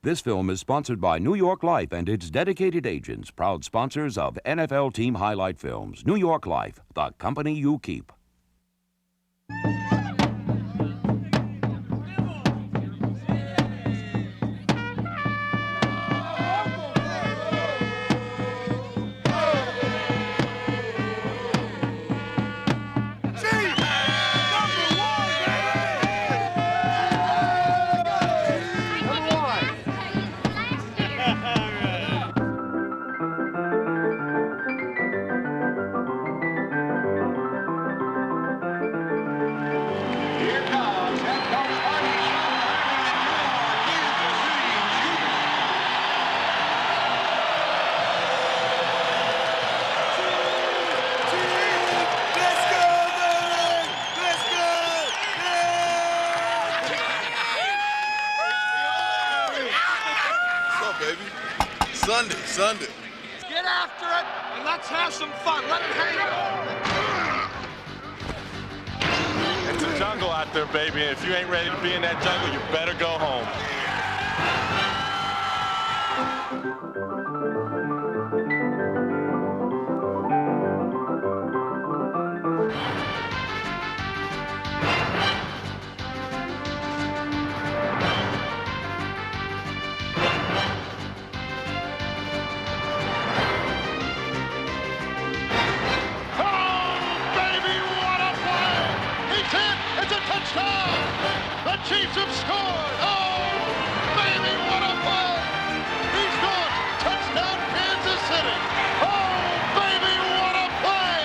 This film is sponsored by New York Life and its dedicated agents, proud sponsors of NFL Team Highlight Films. New York Life, the company you keep. Sunday. Get after it, and let's have some fun. Let it hang on. It's a jungle out there, baby, and if you ain't ready to be in that jungle, you better go home. Chiefs have scored! Oh, baby, what a play! He's gone! Touchdown, Kansas City! Oh, baby, what a play!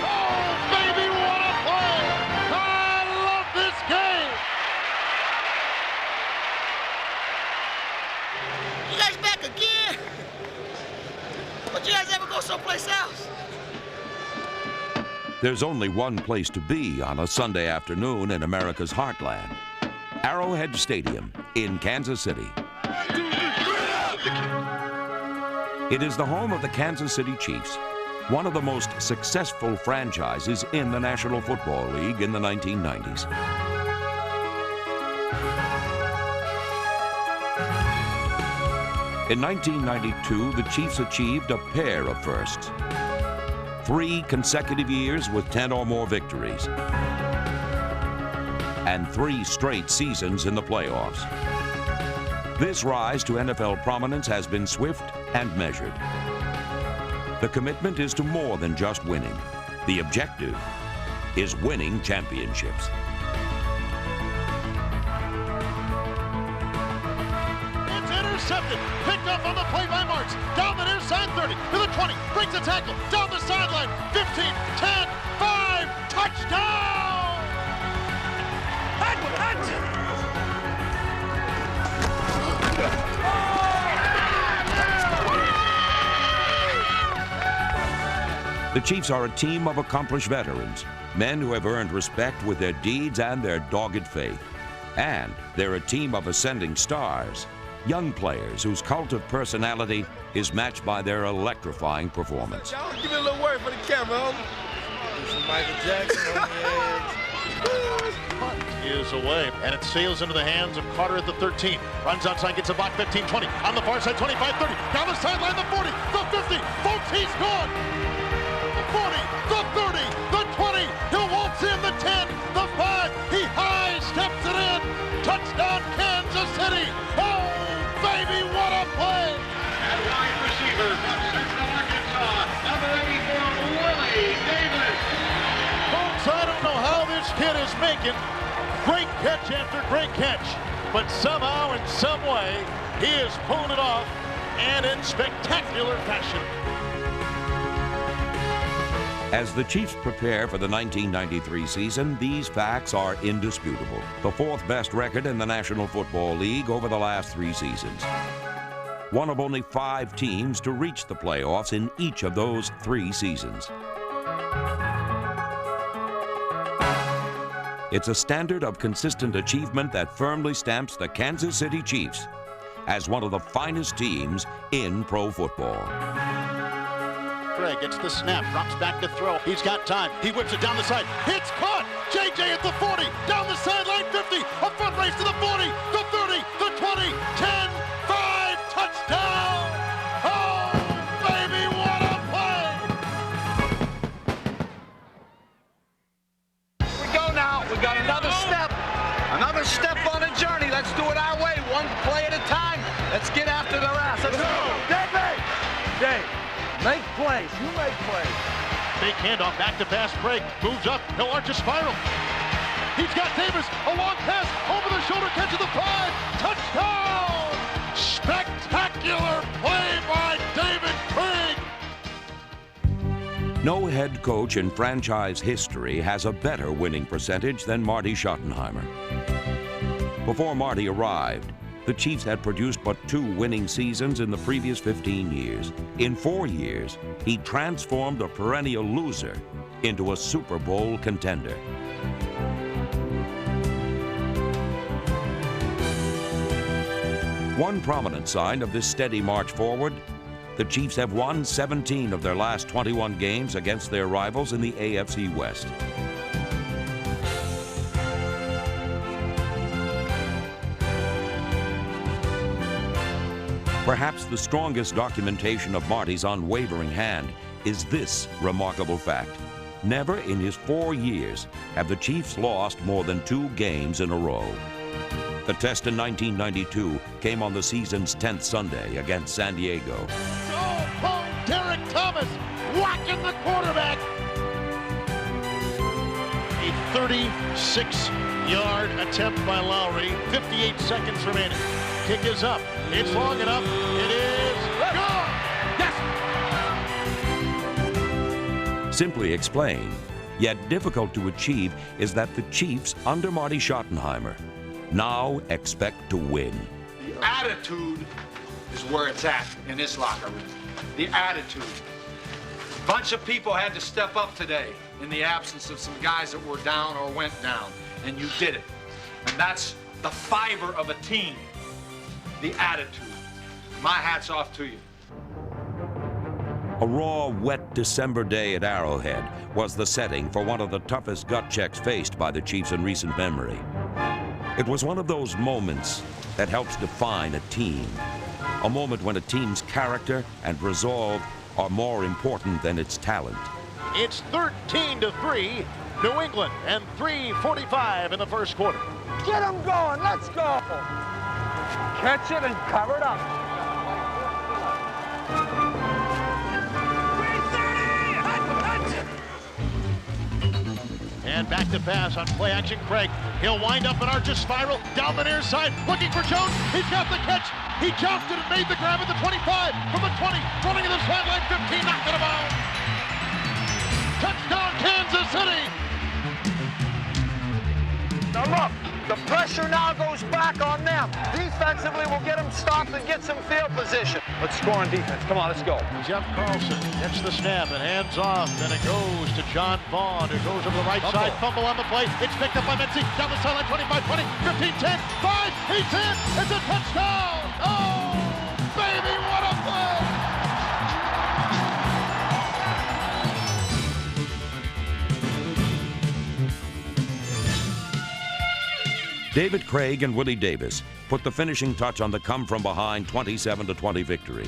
Oh, baby, what a play! I love this game! You guys back again? Would you guys ever go someplace else? There's only one place to be on a Sunday afternoon in America's heartland. Arrowhead Stadium in Kansas City. It is the home of the Kansas City Chiefs, one of the most successful franchises in the National Football League in the 1990s. In 1992, the Chiefs achieved a pair of firsts. 3 consecutive years with 10 or more victories. And 3 straight seasons in the playoffs. This rise to NFL prominence has been swift and measured. The commitment is to more than just winning. The objective is winning championships. It's intercepted, picked up on the play by Marks, down the near side 30, to the 20, breaks a tackle, down the sideline, 15, 10, 5, touchdown! The Chiefs are a team of accomplished veterans, men who have earned respect with their deeds and their dogged faith. And they're a team of ascending stars, young players whose cult of personality is matched by their electrifying performance. Y'all give me a little word for the camera, homie. Do some Michael Jackson on the edge. Is away, and it sails into the hands of Carter at the 13. Runs outside, gets a block, 15, 20. On the far side, 25, 30. Down the sideline, the 40, the 50. Folks, he's gone. The 40, the 30, the 20. He'll waltz in the 10, the 5. He high steps it in. Touchdown, Kansas City. Oh, baby, what a play. And wide receiver from Central Arkansas, number 84, Willie Davis. Folks, I don't know how this kid is making great catch after great catch, but somehow, in some way, he is pulling it off, and in spectacular fashion. As the Chiefs prepare for the 1993 season, these facts are indisputable. The 4th best record in the National Football League over the last 3 seasons. One of only 5 teams to reach the playoffs in each of those 3 seasons. It's a standard of consistent achievement that firmly stamps the Kansas City Chiefs as one of the finest teams in pro football. Craig gets the snap, drops back to throw. He's got time. He whips it down the side. It's caught. JJ at the 40, down the sideline 50, a front race to the 40, the 30, the 20, 10, 5. Hey, make plays. You make plays. Fake handoff, back to pass. Craig moves up. He'll arch a spiral. He's got Davis. A long pass over the shoulder. Catches the 5. Touchdown! Spectacular play by David Craig. No head coach in franchise history has a better winning percentage than Marty Schottenheimer. Before Marty arrived, the Chiefs had produced but 2 winning seasons in the previous 15 years. In 4 years, he transformed a perennial loser into a Super Bowl contender. One prominent sign of this steady march forward, the Chiefs have won 17 of their last 21 games against their rivals in the AFC West. Perhaps the strongest documentation of Marty's unwavering hand is this remarkable fact. Never in his 4 years have the Chiefs lost more than 2 games in a row. The test in 1992 came on the season's 10th Sunday against San Diego. Oh, Derek Thomas whacking the quarterback. A 36-yard attempt by Lowry. 58 seconds remaining. Kick is up. It's long enough. It is gone. Yes! Simply explained, yet difficult to achieve, is that the Chiefs under Marty Schottenheimer now expect to win. The attitude is where it's at in this locker room. The attitude. A bunch of people had to step up today in the absence of some guys that were down or went down, and you did it. And that's the fiber of a team. The attitude. My hat's off to you. A raw, wet December day at Arrowhead was the setting for one of the toughest gut checks faced by the Chiefs in recent memory. It was one of those moments that helps define a team. A moment when a team's character and resolve are more important than its talent. It's 13-3, New England, and 3:45 in the first quarter. Get them going. Let's go. Catch it and cover it up. And back to pass on play action. Craig. He'll wind up an arch spiral down the near side, looking for Jones. He's got the catch. He jumped it and made the grab at the 25, from the 20, running to the sideline, 15, knocked it about. Touchdown, Kansas City. Now look, the pressure now goes back on them. Defensively, we'll get them stopped and get some field position. Let's score on defense. Come on, let's go. Jeff Carlson gets the snap and hands off. Then it goes to John Vaughn, who goes over the right side. Fumble on the play. It's picked up by Metzi. Down the sideline, 25, 20, 15, 10, 5. He's in. It's a touchdown. Oh, baby, what a play. David Craig and Willie Davis put the finishing touch on the come-from-behind 27-20 victory.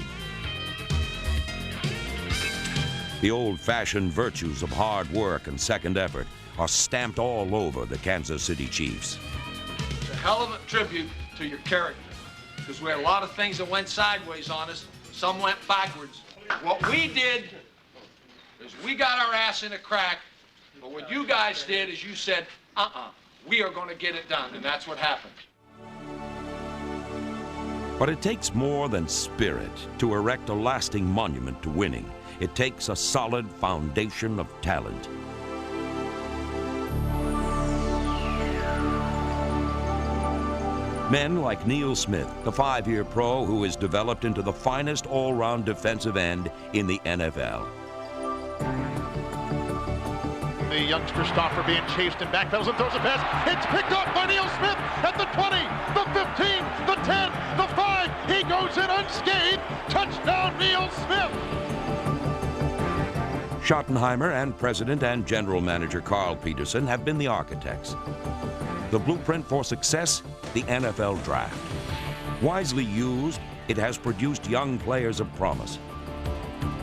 The old-fashioned virtues of hard work and second effort are stamped all over the Kansas City Chiefs. It's a hell of a tribute to your character, because we had a lot of things that went sideways on us. Some went backwards. What we did is we got our ass in a crack, but what you guys did is you said, we are going to get it done, and that's what happened. But it takes more than spirit to erect a lasting monument to winning. It takes a solid foundation of talent. Men like Neil Smith, the 5-year pro who is developed into the finest all-round defensive end in the NFL. The youngster stopper being chased and backpedals and throws a pass. It's picked up by Neil Smith at the 20, the 15, the 10, the 5. He goes in unscathed. Touchdown, Neil Smith. Schottenheimer and President and General Manager Carl Peterson have been the architects. The blueprint for success, the NFL Draft. Wisely used, it has produced young players of promise.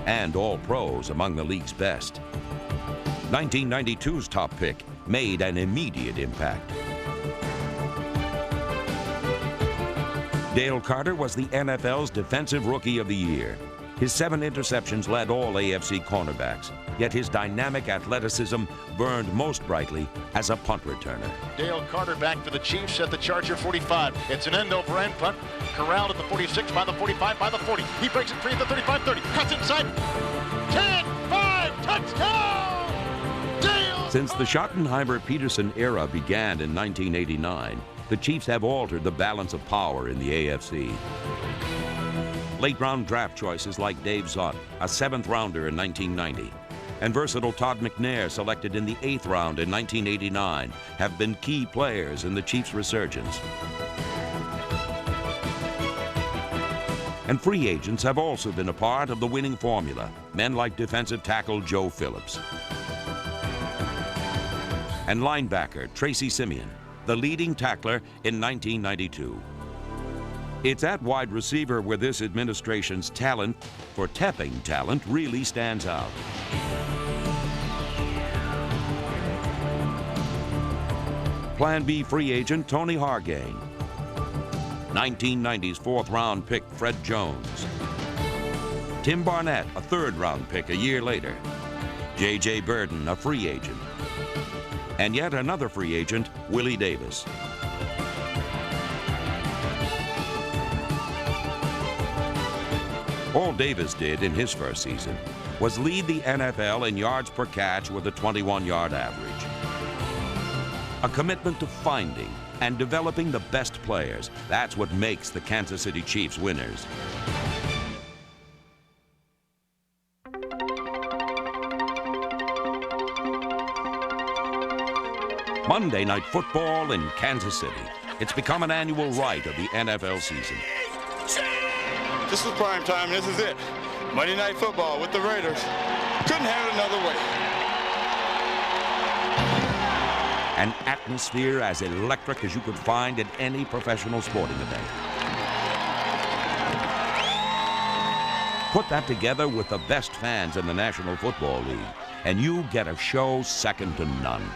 And all pros among the league's best. 1992's top pick made an immediate impact. Dale Carter was the NFL's Defensive Rookie of the Year. His 7 interceptions led all AFC cornerbacks, yet his dynamic athleticism burned most brightly as a punt returner. Dale Carter back for the Chiefs at the Charger 45. It's an end-over-end punt. Corralled at the 46, by the 45, by the 40. He breaks it free at the 35-30. Cuts inside. 10, 5, touchdown! Dale! Since the Schottenheimer-Peterson era began in 1989, the Chiefs have altered the balance of power in the AFC. Late-round draft choices like Dave Zott, a 7th rounder in 1990, and versatile Todd McNair, selected in the 8th round in 1989, have been key players in the Chiefs' resurgence. And free agents have also been a part of the winning formula, men like defensive tackle Joe Phillips and linebacker Tracy Simeon, the leading tackler in 1992. It's at wide receiver where this administration's talent for tepping talent really stands out. Plan B free agent Tony Hargain. 1990's 4th round pick Fred Jones. Tim Barnett, a 3rd round pick a year later. J.J. Burden, a free agent. And yet another free agent, Willie Davis. All Davis did in his first season was lead the NFL in yards per catch with a 21-yard average. A commitment to finding and developing the best players. That's what makes the Kansas City Chiefs winners. Monday Night Football in Kansas City. It's become an annual rite of the NFL season. This is prime time. This is it. Monday Night Football with the Raiders. Couldn't have it another way. An atmosphere as electric as you could find at any professional sporting event. Put that together with the best fans in the National Football League, and you get a show second to none.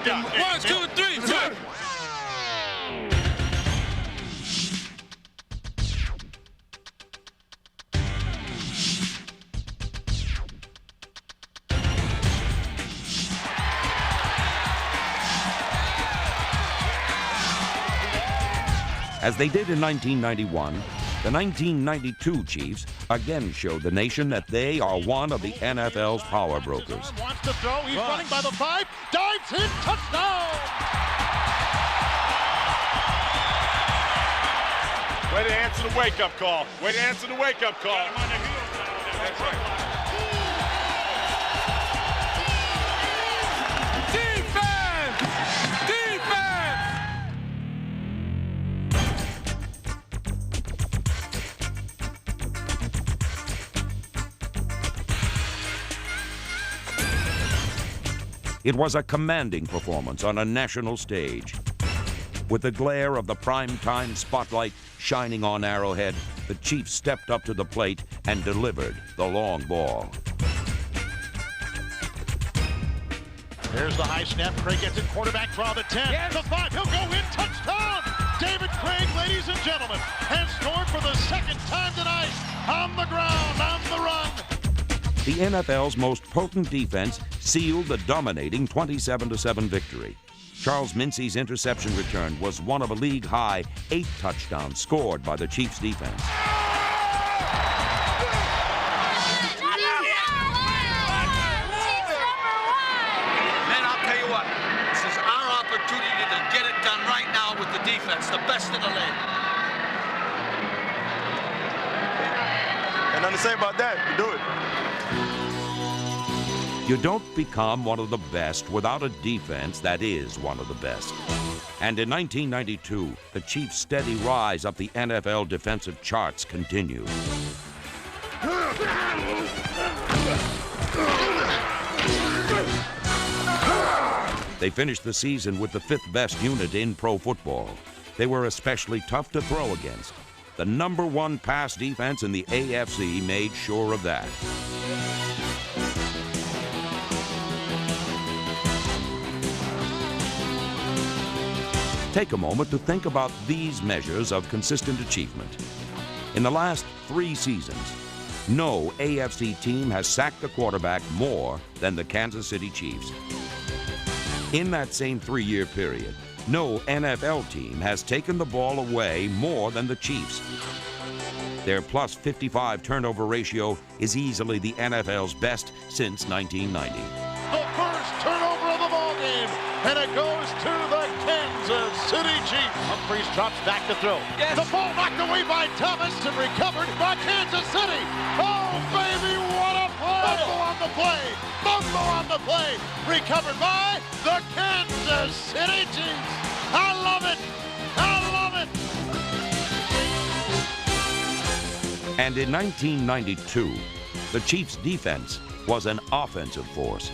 One, two, three, four. As they did in 1991, the 1992 Chiefs again showed the nation that they are one of the NFL's power brokers. Wants to throw. He's running by the 5. Dives in. Touchdown! Way to answer the wake-up call. Way to answer the wake-up call. That's right. It was a commanding performance on a national stage. With the glare of the primetime spotlight shining on Arrowhead, the Chiefs stepped up to the plate and delivered the long ball. There's the high snap. Craig gets it. Quarterback draw the 10. Yes. The 5. He'll go in. Touchdown! David Craig, ladies and gentlemen, has scored for the 2nd time tonight. On the ground, on the run. The NFL's most potent defense sealed the dominating 27-7 victory. Charles Mincey's interception return was one of a league-high 8 touchdowns scored by the Chiefs' defense. Man, I'll tell you what, this is our opportunity to get it done right now with the defense, the best in the league. And nothing to say about that. You do it. You don't become one of the best without a defense that is one of the best. And in 1992, the Chiefs' steady rise up the NFL defensive charts continued. They finished the season with the 5th best unit in pro football. They were especially tough to throw against. The #1 pass defense in the AFC made sure of that. Take a moment to think about these measures of consistent achievement. In the last 3 seasons, no AFC team has sacked the quarterback more than the Kansas City Chiefs. In that same 3-year period, no NFL team has taken the ball away more than the Chiefs. Their plus 55 turnover ratio is easily the NFL's best since 1990. The first turnover of the ball game, and it goes to the Kansas City Chiefs. Humphries drops back to throw. Yes. The ball knocked away by Thomas and recovered by Kansas City. Oh, baby, what a play! Bumble on the play. Bumble on the play. Recovered by the Kansas City Chiefs. I love it. I love it. And in 1992, the Chiefs' defense was an offensive force.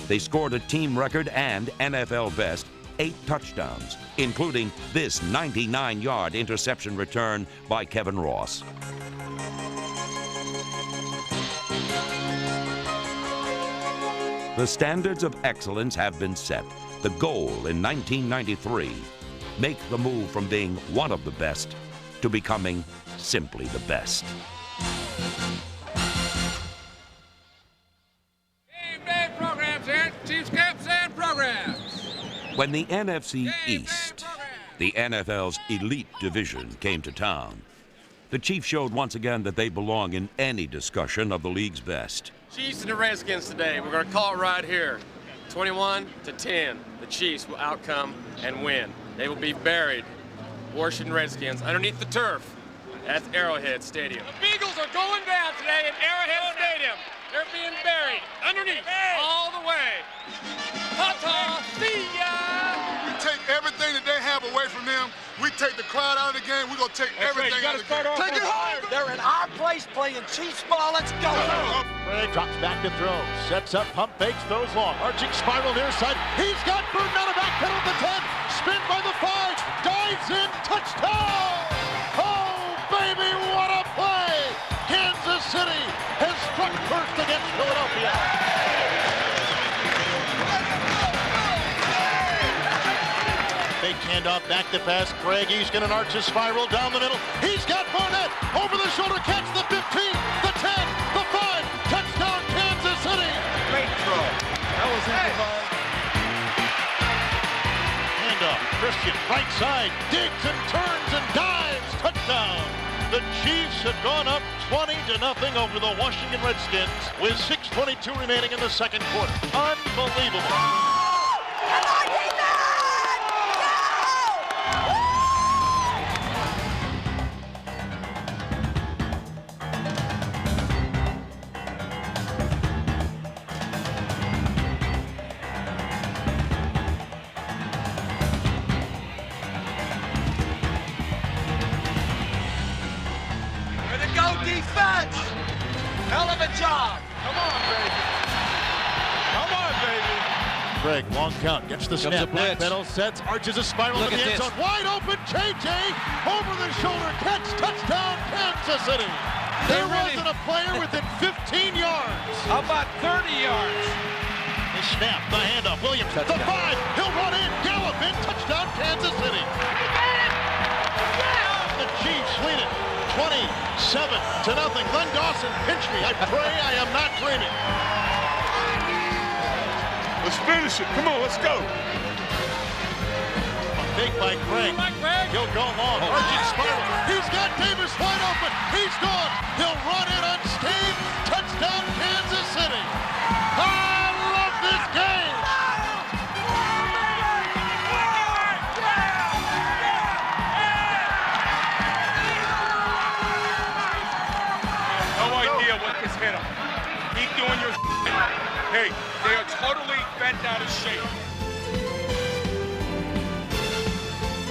They scored a team record and NFL best 8 touchdowns, including this 99-yard interception return by Kevin Ross. The standards of excellence have been set. The goal in 1993, make the move from being one of the best to becoming simply the best. Game day programs here, Chiefs camps and programs. When the NFC East, the NFL's elite division, came to town, the Chiefs showed once again that they belong in any discussion of the league's best. Chiefs and the Redskins today. We're going to call it right here. 21-10. The Chiefs will outcome and win. They will be buried, Washington Redskins, underneath the turf at Arrowhead Stadium. The Beagles are going down today at Arrowhead Stadium. They're being buried underneath all the way. Ta-ta, see ya! We take everything that they have away from them. We take the crowd out of the game. We're going to take everything out of the game. Take it home. They're in our place playing Chiefs ball. Let's go. Craig drops back to throw. Sets up, pump fakes, throws long. Arching spiral near side. He's got Burton on a back pedal at the 10. Spin by the 5. Dives in. Touchdown! Oh, baby, what a play! Kansas City has struck first against Philadelphia. Big handoff, back to pass. Craig, he's going to arch his spiral down the middle. He's got Barnett over the shoulder catch, the 15, the 10, the 5. Touchdown, Kansas City. Great throw. That was improvised. Handoff, Christian, right side, digs and turns and dives. Touchdown. The Chiefs have gone up 20-0 over the Washington Redskins with 6:22 remaining in the second quarter. Unbelievable. Defense! Hell of a job! Come on, baby! Come on, baby! Craig, long count, gets the snap, back pedal, sets, arches a spiral to the end zone, wide open, JJ, over the shoulder, catch, touchdown, Kansas City! There wasn't a player within 15 yards! How about 30 yards? The snap, the handoff, Williams, the 5, he'll run in, gallop in, touchdown, Kansas City! The Chiefs lead it. 27-0. Glenn Dawson, pinch me. I pray I am not dreaming. Let's finish it. Come on, let's go. A fake by Craig. He'll go long. Arching spiral. He's got Davis wide open. He's gone. He'll run in unscathed. Touchdown, Kansas City. I love this game. What just hit him. Keep doing your Hey, they are totally bent out of shape.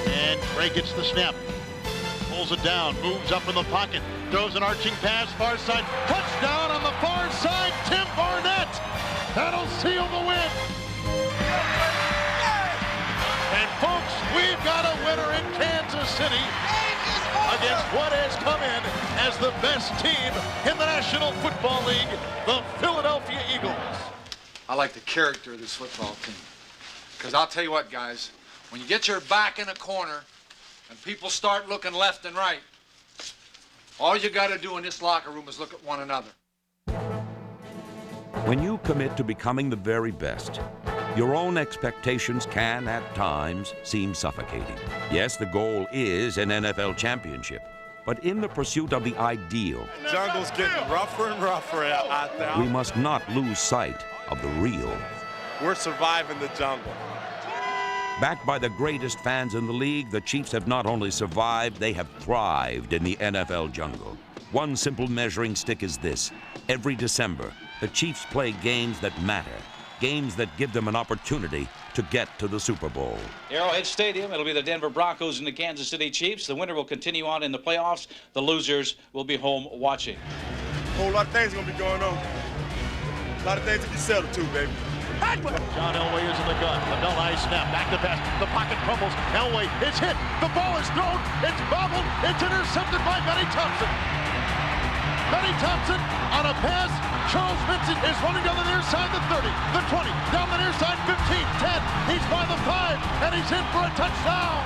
And Craig gets the snap. Pulls it down, moves up in the pocket, throws an arching pass, far side. Touchdown on the far side, Tim Barnett. That'll seal the win. And folks, we've got a winner in Kansas City against what has come in as the best team in the National Football League, the Philadelphia Eagles. I like the character of this football team. Because I'll tell you what, guys, When you get your back in a corner and people start looking left and right, all you got to do in this locker room is look at one another. When you commit to becoming the very best, your own expectations can, at times, seem suffocating. Yes, the goal is an NFL championship, but in the pursuit of the ideal, Jungle's getting rougher and rougher out there. we must not lose sight of the real. We're surviving the jungle. Backed by the greatest fans in the league, the Chiefs have not only survived, they have thrived in the NFL jungle. One simple measuring stick is this: every December, the Chiefs play games that matter, games that give them an opportunity to get to the Super Bowl. Arrowhead Stadium, it'll be the Denver Broncos and the Kansas City Chiefs. The winner will continue on in the playoffs. The losers will be home watching. A whole lot of things are gonna be going on. A lot of things to be settled to, baby. John Elway is in the gun. The bell eye snap. Back to pass. The pocket crumbles. Elway is hit. The ball is thrown. It's bobbled. It's intercepted by Benny Thompson. Benny Thompson on a pass. Charles Vincent is running down the near side, the 30, the 20, down the near side, 15, 10. He's by the 5, and he's in for a touchdown.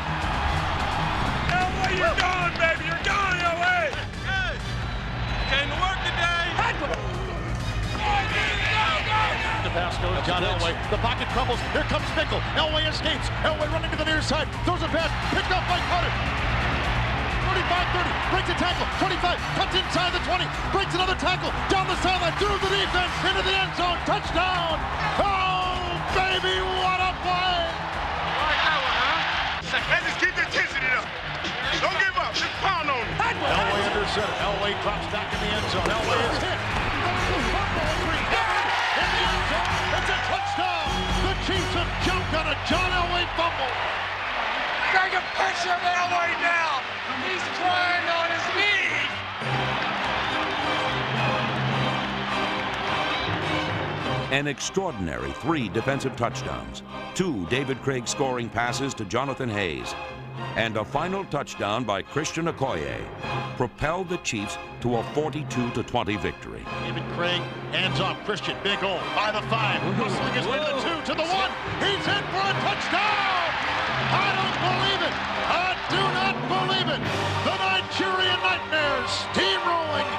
Elway, you're gone, baby. You're gone, Elway. Hey, came to work today. The pass goes John Elway. The pocket crumbles. Here comes Mickle. Elway escapes. Elway running to the near side. Throws a pass. Picked up by Carter. 35-30. Breaks a tackle. 25. Cuts inside the 20. Breaks another tackle. Down the sideline. Through the defense. Into the end zone. Touchdown. Oh, baby. What a play. Like that one, huh? Hey, just keep the intensity up. Don't give up. Just pound on it. Elway under center. Elway drops back in the end zone. Elway is hit. It's a touchdown! The Chiefs have jumped on a John Elway fumble. Take a picture of Elway now. He's crying on his knees. An extraordinary 3 defensive touchdowns, 2 David Craig scoring passes to Jonathan Hayes, and a final touchdown by Christian Okoye propelled the Chiefs to a 42-20 victory. David Craig, hands off Christian, big hole, by the 5, hustling his way to the 2, to the 1, he's in for a touchdown! I don't believe it! I do not believe it! The Nigerian Nightmares, steamrolling,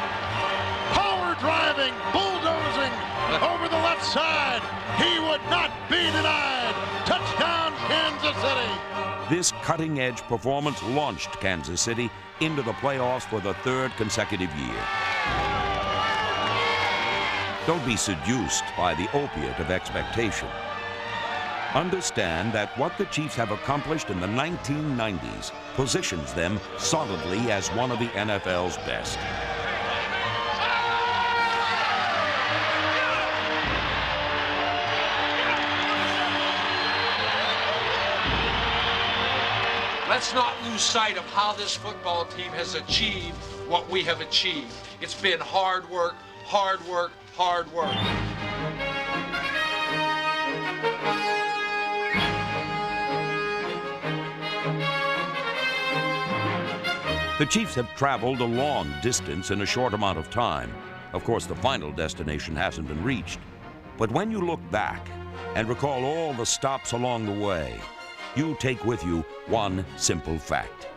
power driving, bulldozing over the left side. He would not be denied. Touchdown, Kansas City! This cutting-edge performance launched Kansas City into the playoffs for the 3rd consecutive year. Don't be seduced by the opiate of expectation. Understand that what the Chiefs have accomplished in the 1990s positions them solidly as one of the NFL's best. Let's not lose sight of how this football team has achieved what we have achieved. It's been hard work, hard work, hard work. The Chiefs have traveled a long distance in a short amount of time. Of course, the final destination hasn't been reached. But when you look back and recall all the stops along the way, you take with you one simple fact.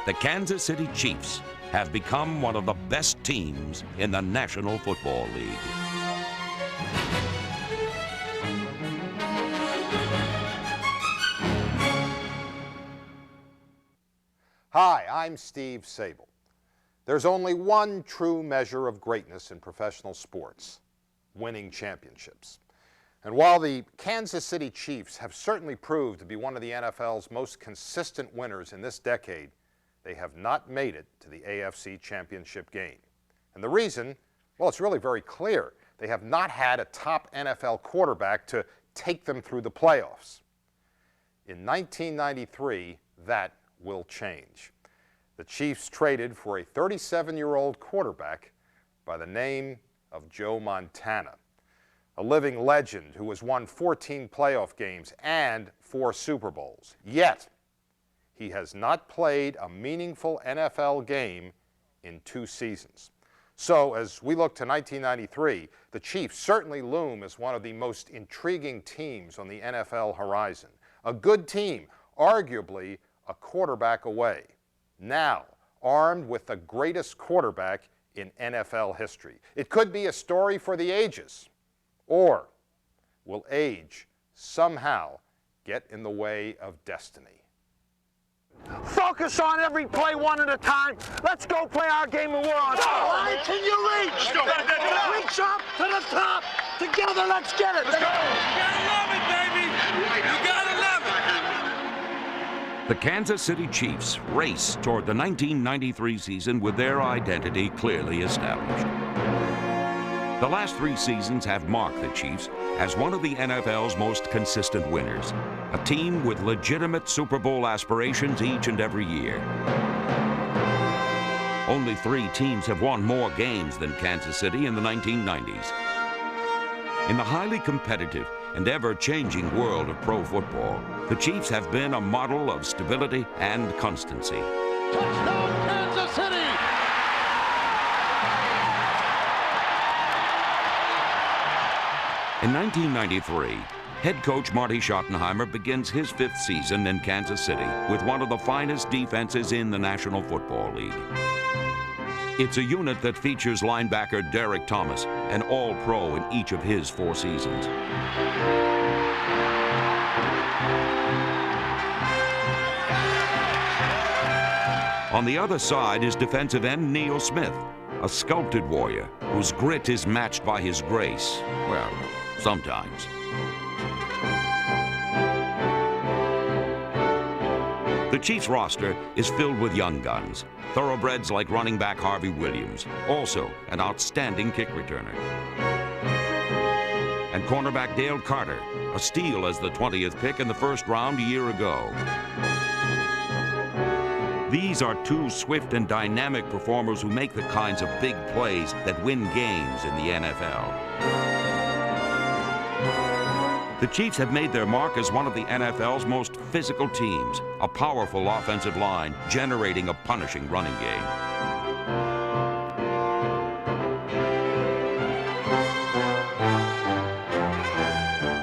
The Kansas City Chiefs have become one of the best teams in the National Football League. Hi, I'm Steve Sable. There's only one true measure of greatness in professional sports: winning championships. And while the Kansas City Chiefs have certainly proved to be one of the NFL's most consistent winners in this decade, they have not made it to the AFC Championship game. And the reason, well, it's really very clear. They have not had a top NFL quarterback to take them through the playoffs. In 1993, that will change. The Chiefs traded for a 37-year-old quarterback by the name of Joe Montana, a living legend who has won 14 playoff games and 4 Super Bowls. Yet, he has not played a meaningful NFL game in 2 seasons. So, as we look to 1993, the Chiefs certainly loom as one of the most intriguing teams on the NFL horizon. A good team, arguably a quarterback away. Now, armed with the greatest quarterback in NFL history. It could be a story for the ages. Or will age somehow get in the way of destiny? Focus on every play one at a time. Let's go play our game and we're on top. All right, can you reach? Let's go. Reach up to the top. Together, let's get it. Let's go. You gotta love it, baby. You gotta love it. The Kansas City Chiefs race toward the 1993 season with their identity clearly established. The last 3 seasons have marked the Chiefs as one of the NFL's most consistent winners, a team with legitimate Super Bowl aspirations each and every year. Only 3 teams have won more games than Kansas City in the 1990s. In the highly competitive and ever-changing world of pro football, the Chiefs have been a model of stability and constancy. Touchdown, Kansas City! In 1993, head coach Marty Schottenheimer begins his 5th season in Kansas City with one of the finest defenses in the National Football League. It's a unit that features linebacker Derek Thomas, an All-Pro in each of his 4 seasons. On the other side is defensive end Neil Smith, a sculpted warrior whose grit is matched by his grace. Well, sometimes. The Chiefs roster is filled with young guns, thoroughbreds like running back Harvey Williams, also an outstanding kick returner. And cornerback Dale Carter, a steal as the 20th pick in the first round a year ago. These are 2 swift and dynamic performers who make the kinds of big plays that win games in the NFL. The Chiefs have made their mark as one of the NFL's most physical teams, a powerful offensive line generating a punishing running game.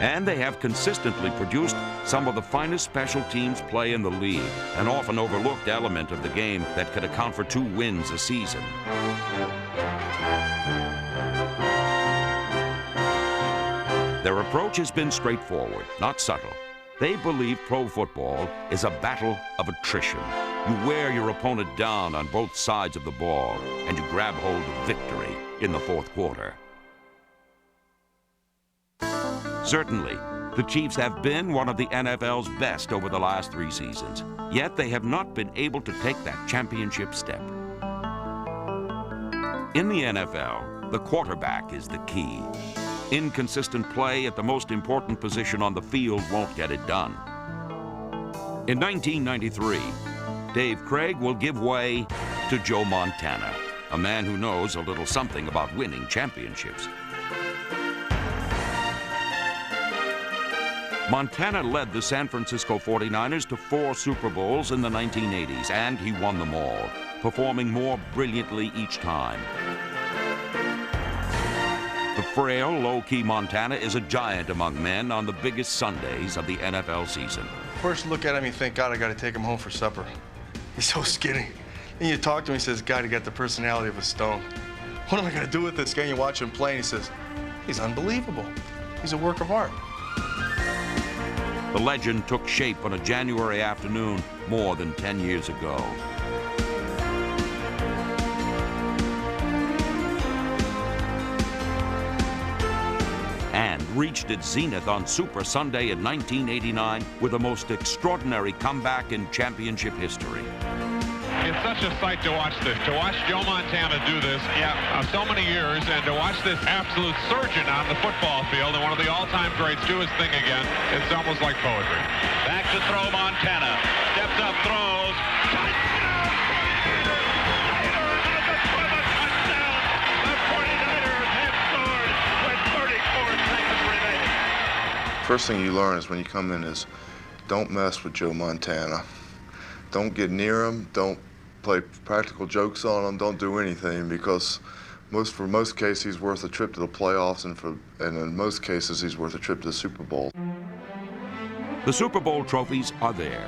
And they have consistently produced some of the finest special teams play in the league, an often overlooked element of the game that could account for 2 wins a season. Their approach has been straightforward, not subtle. They believe pro football is a battle of attrition. You wear your opponent down on both sides of the ball, and you grab hold of victory in the 4th quarter. Certainly, the Chiefs have been one of the NFL's best over the last 3 seasons, yet they have not been able to take that championship step. In the NFL, the quarterback is the key. Inconsistent play at the most important position on the field won't get it done. In 1993, Dave Craig will give way to Joe Montana, a man who knows a little something about winning championships. Montana led the San Francisco 49ers to 4 Super Bowls in the 1980s, and he won them all, performing more brilliantly each time. The frail, low-key Montana is a giant among men on the biggest Sundays of the NFL season. First look at him, you think, God, I got to take him home for supper. He's so skinny. And you talk to him, he says, God, he got the personality of a stone. What am I going to do with this guy? You watch him play, and he says, he's unbelievable. He's a work of art. The legend took shape on a January afternoon more than 10 years ago. And reached its zenith on Super Sunday in 1989 with the most extraordinary comeback in championship history. It's such a sight to watch this, to watch Joe Montana do this so many years, and to watch this absolute surgeon on the football field and one of the all-time greats do his thing again. It's almost like poetry. Back to throw Montana. Steps up, throws. Touchdown! The 49ers have scored with 34 seconds remaining. First thing you learn is when you come in is don't mess with Joe Montana. Don't get near him. Don't play practical jokes on him. Don't do anything, because for most cases he's worth a trip to the playoffs, and in most cases he's worth a trip to the Super Bowl. The Super Bowl trophies are there,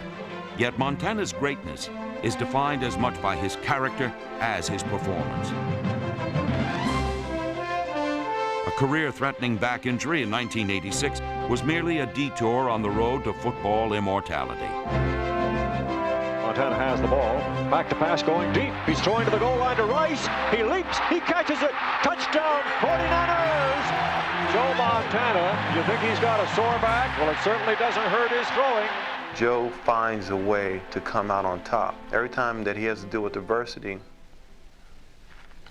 Yet Montana's greatness is defined as much by his character as his performance. A career-threatening back injury in 1986 was merely a detour on the road to football immortality. Montana has the ball. Back to pass going deep. He's throwing to the goal line to Rice. He leaps. He catches it. Touchdown, 49ers! Joe Montana, you think he's got a sore back? Well, it certainly doesn't hurt his throwing. Joe finds a way to come out on top. Every time that he has to deal with adversity,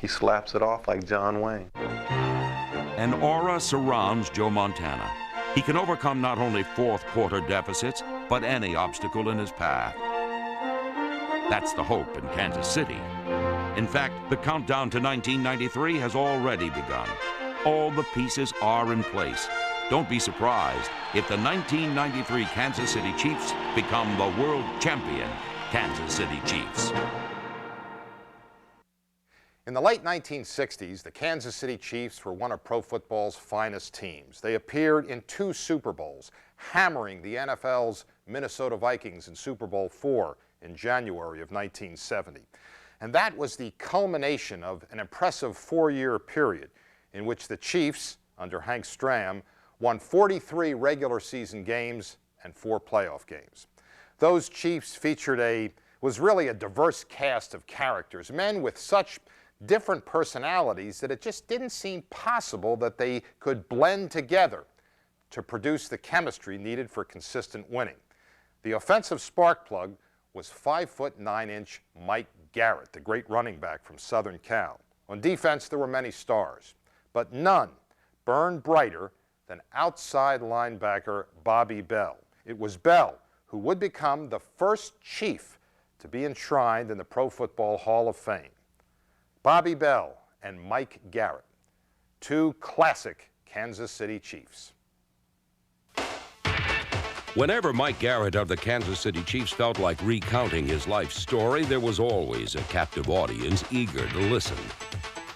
he slaps it off like John Wayne. An aura surrounds Joe Montana. He can overcome not only fourth quarter deficits, but any obstacle in his path. That's the hope in Kansas City. In fact, the countdown to 1993 has already begun. All the pieces are in place. Don't be surprised if the 1993 Kansas City Chiefs become the world champion Kansas City Chiefs. In the late 1960s, the Kansas City Chiefs were one of pro football's finest teams. They appeared in 2 Super Bowls, hammering the NFL's Minnesota Vikings in Super Bowl IV in January of 1970. And that was the culmination of an impressive 4-year period in which the Chiefs, under Hank Stram, won 43 regular season games and 4 playoff games. Those Chiefs was really a diverse cast of characters, men with such different personalities that it just didn't seem possible that they could blend together to produce the chemistry needed for consistent winning. The offensive spark plug was 5'9" Mike Garrett, the great running back from Southern Cal. On defense, there were many stars, but none burned brighter than outside linebacker Bobby Bell. It was Bell who would become the first Chief to be enshrined in the Pro Football Hall of Fame. Bobby Bell and Mike Garrett, 2 classic Kansas City Chiefs. Whenever Mike Garrett of the Kansas City Chiefs felt like recounting his life story, there was always a captive audience eager to listen.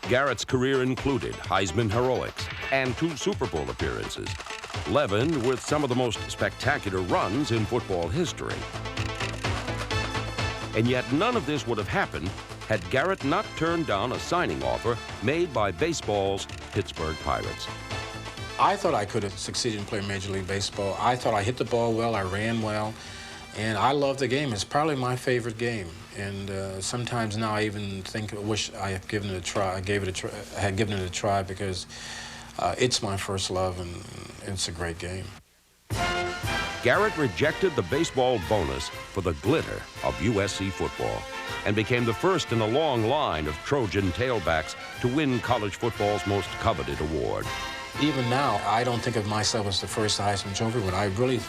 Garrett's career included Heisman heroics and 2 Super Bowl appearances, leavened with some of the most spectacular runs in football history. And yet none of this would have happened had Garrett not turned down a signing offer made by baseball's Pittsburgh Pirates. I thought I could have succeeded in playing Major League Baseball. I thought I hit the ball well, I ran well, and I love the game. It's probably my favorite game. And sometimes now I even wish I had given it a try. I had given it a try because it's my first love, and it's a great game. Garrett rejected the baseball bonus for the glitter of USC football and became the first in a long line of Trojan tailbacks to win college football's most coveted award. Even now, I don't think of myself as the first Heisman Trophy, but I really,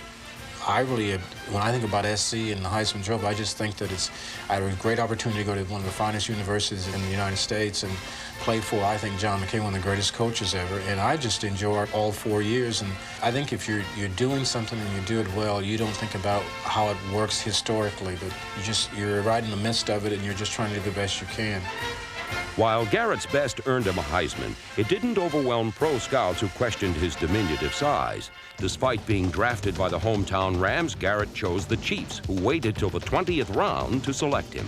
when I think about SC and the Heisman Trophy, I just think that I had a great opportunity to go to one of the finest universities in the United States and play for, I think, John McKay, one of the greatest coaches ever, and I just enjoyed all 4 years. And I think if you're doing something and you do it well, you don't think about how it works historically, but you're right in the midst of it and you're just trying to do the best you can. While Garrett's best earned him a Heisman, it didn't overwhelm pro scouts who questioned his diminutive size. Despite being drafted by the hometown Rams, Garrett chose the Chiefs, who waited till the 20th round to select him.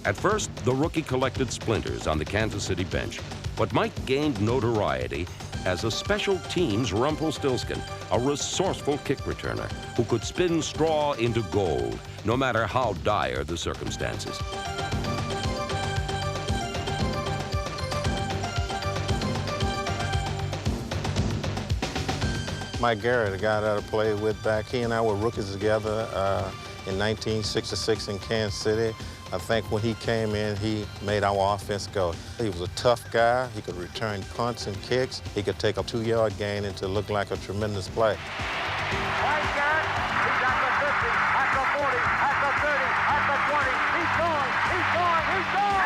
At first, the rookie collected splinters on the Kansas City bench, but Mike gained notoriety as a special teams Rumpelstiltskin, a resourceful kick returner who could spin straw into gold, no matter how dire the circumstances. Mike Garrett, a guy that I played with back, he and I were rookies together in 1966 in Kansas City. I think when he came in, he made our offense go. He was a tough guy. He could return punts and kicks. He could take a 2-yard gain and to look like a tremendous play. Mike Garrett, he's at the 50, at the 40, at the 30, at the 20. He's going, he's going, he's going!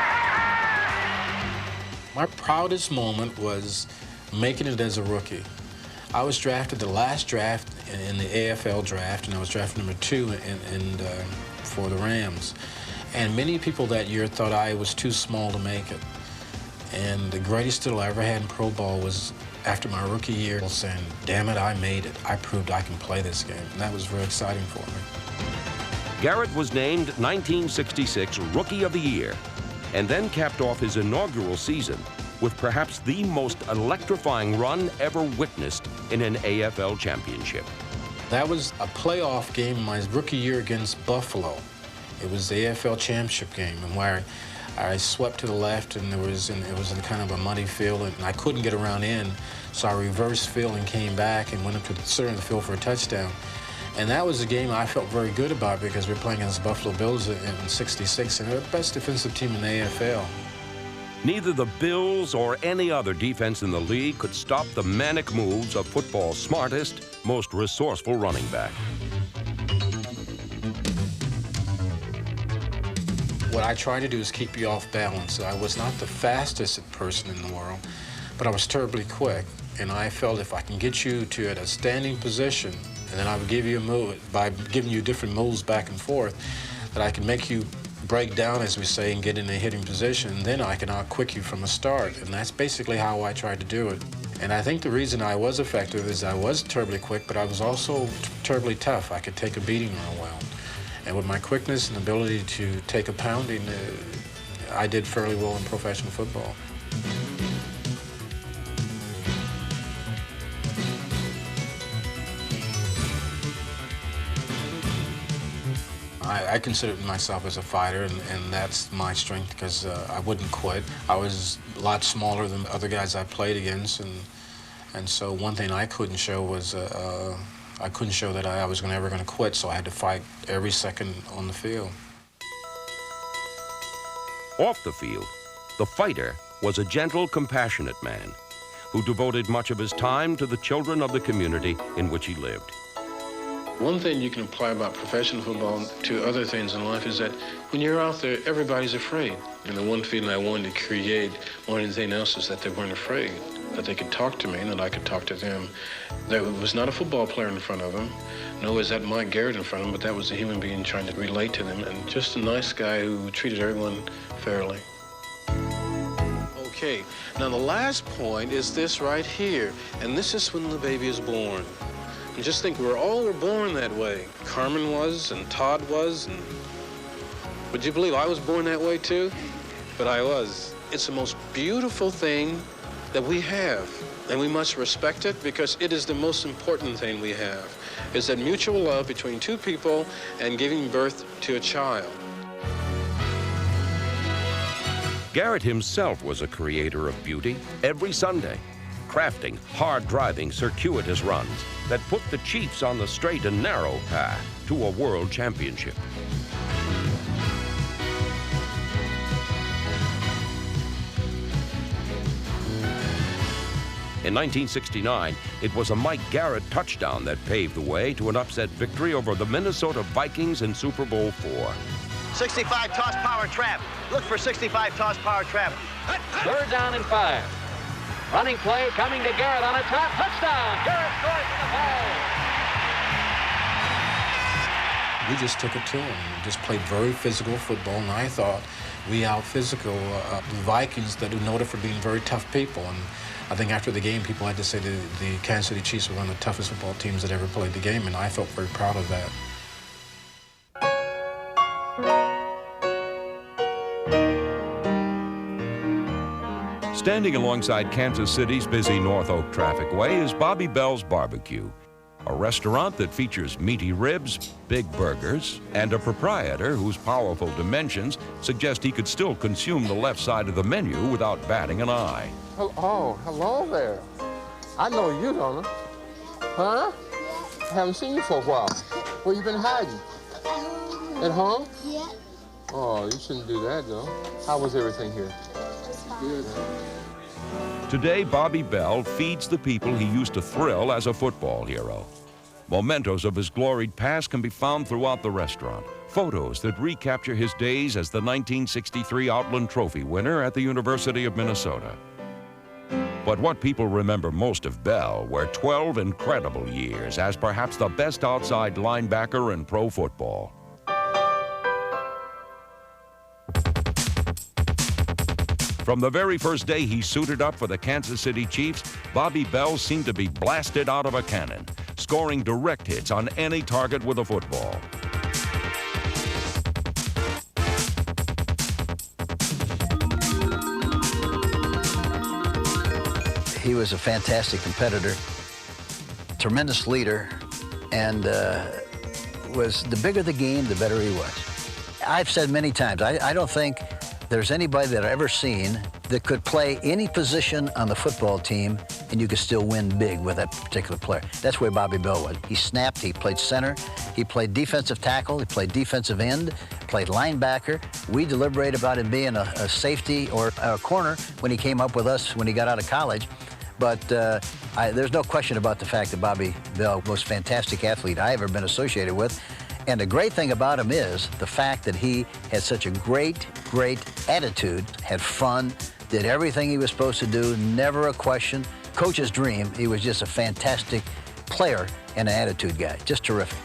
My proudest moment was making it as a rookie. I was drafted the last draft in the AFL draft, and I was drafted number 2 for the Rams. And many people that year thought I was too small to make it. And the greatest thrill I ever had in pro ball was after my rookie year saying, damn it, I made it. I proved I can play this game. And that was very exciting for me. Garrett was named 1966 Rookie of the Year and then capped off his inaugural season with perhaps the most electrifying run ever witnessed in an AFL championship. That was a playoff game my rookie year against Buffalo. It was the AFL championship game, and where I swept to the left, and it was in kind of a muddy field, and I couldn't get around in, so I reversed field and came back and went up to the center of the field for a touchdown. And that was a game I felt very good about because we were playing against the Buffalo Bills in '66, and they're the best defensive team in the AFL. Neither the Bills or any other defense in the league could stop the manic moves of football's smartest, most resourceful running back. What I try to do is keep you off balance. I was not the fastest person in the world, but I was terribly quick. And I felt if I can get you to a standing position, and then I would give you a move, by giving you different moves back and forth, that I can make you break down, as we say, and get in a hitting position, then I can out-quick you from a start. And that's basically how I tried to do it. And I think the reason I was effective is I was terribly quick, but I was also terribly tough. I could take a beating real well. And with my quickness and ability to take a pounding, I did fairly well in professional football. I consider myself as a fighter, and that's my strength because I wouldn't quit. I was a lot smaller than other guys I played against, and so one thing I couldn't show was I couldn't show that I was ever going to quit, so I had to fight every second on the field. Off the field, the fighter was a gentle, compassionate man who devoted much of his time to the children of the community in which he lived. One thing you can apply about professional football to other things in life is that when you're out there, everybody's afraid. And the one feeling I wanted to create more than anything else is that they weren't afraid, that they could talk to me and that I could talk to them. There was not a football player in front of them, nor was that Mike Garrett in front of them, but that was a human being trying to relate to them, and just a nice guy who treated everyone fairly. Okay, now the last point is this right here, and this is when the baby is born. And just think, we all were born that way. Carmen was, and Todd was, and would you believe I was born that way too? But I was. It's the most beautiful thing that we have, and we must respect it because it is the most important thing we have, is that mutual love between two people and giving birth to a child. Garrett himself was a creator of beauty every Sunday, crafting hard-driving, circuitous runs that put the Chiefs on the straight and narrow path to a world championship. In 1969, it was a Mike Garrett touchdown that paved the way to an upset victory over the Minnesota Vikings in Super Bowl IV. 65 toss power trap. Look for 65 toss power trap. Third down and 5. Running play coming to Garrett on a top. Touchdown! Garrett scores for the ball. We just took it to them. We just played very physical football, and I thought we out-physical the Vikings that are noted for being very tough people. And I think after the game, people had to say the Kansas City Chiefs were one of the toughest football teams that ever played the game, and I felt very proud of that. Standing alongside Kansas City's busy North Oak Traffic Way is Bobby Bell's Barbecue, a restaurant that features meaty ribs, big burgers, and a proprietor whose powerful dimensions suggest he could still consume the left side of the menu without batting an eye. Oh, hello there. I know you, don't I? Huh? I haven't seen you for a while. Where you been hiding? At home? Yeah. Oh, you shouldn't do that, though. How was everything here? Good. Today, Bobby Bell feeds the people he used to thrill as a football hero. Mementos of his gloried past can be found throughout the restaurant. Photos that recapture his days as the 1963 Outland Trophy winner at the University of Minnesota. But what people remember most of Bell were 12 incredible years as perhaps the best outside linebacker in pro football. From the very first day he suited up for the Kansas City Chiefs, Bobby Bell seemed to be blasted out of a cannon, scoring direct hits on any target with a football. He was a fantastic competitor, tremendous leader, and was the bigger the game, the better he was. I've said many times, I don't think there's anybody that I've ever seen that could play any position on the football team and you could still win big with that particular player. That's where Bobby Bell was. He snapped, he played center, he played defensive tackle, he played defensive end, played linebacker. We deliberated about him being a safety or a corner when he came up with us when he got out of college. But there's no question about the fact that Bobby Bell was a fantastic athlete I ever been associated with. And the great thing about him is the fact that he had such a great attitude, had fun, did everything he was supposed to do, never a question. Coach's dream. He was just a fantastic player and an attitude guy. Just terrific.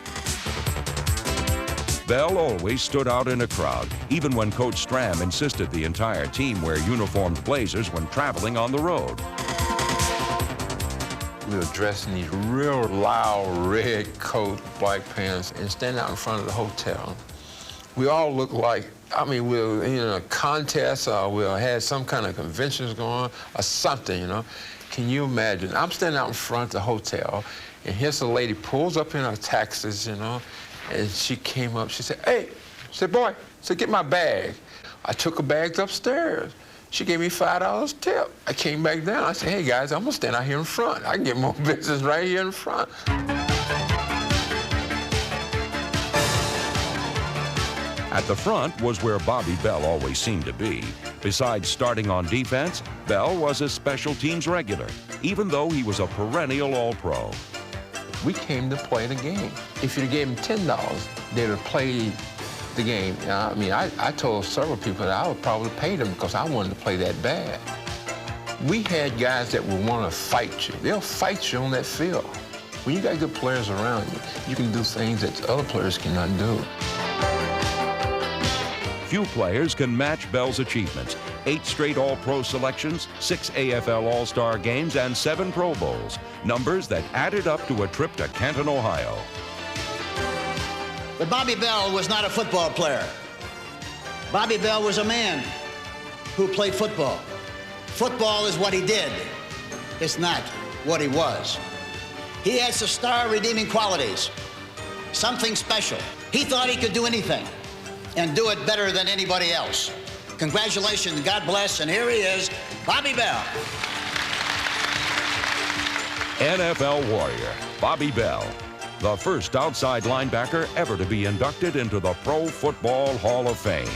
Bell always stood out in a crowd, even when Coach Stram insisted the entire team wear uniformed blazers when traveling on the road. We were dressed in these real loud red coats, black pants, and standing out in front of the hotel. We all looked like, I mean, we were in a contest or we had some kind of conventions going or something, you know. Can you imagine? I'm standing out in front of the hotel, and here's a lady pulls up in her taxis, you know, and she came up, she said, hey, I said, boy, I said, get my bag. I took her bags upstairs. She gave me $5 tip. I came back down. I said, hey, guys, I'm going to stand out here in front. I can get more business right here in front. At the front was where Bobby Bell always seemed to be. Besides starting on defense, Bell was a special teams regular, even though he was a perennial All-Pro. We came to play the game. If you gave them $10, they would have played the game. I mean, I told several people that I would probably pay them because I wanted to play that bad. We had guys that would want to fight you. They'll fight you on that field. When you got good players around you, you can do things that other players cannot do. Few players can match Bell's achievements. 8 straight All-Pro selections, 6 AFL All-Star games, and 7 Pro Bowls. Numbers that added up to a trip to Canton, Ohio. But Bobby Bell was not a football player. Bobby Bell was a man who played football. Football is what he did. It's not what he was. He had some star-redeeming qualities, something special. He thought he could do anything and do it better than anybody else. Congratulations, God bless, and here he is, Bobby Bell. NFL warrior, Bobby Bell, the first outside linebacker ever to be inducted into the Pro Football Hall of Fame.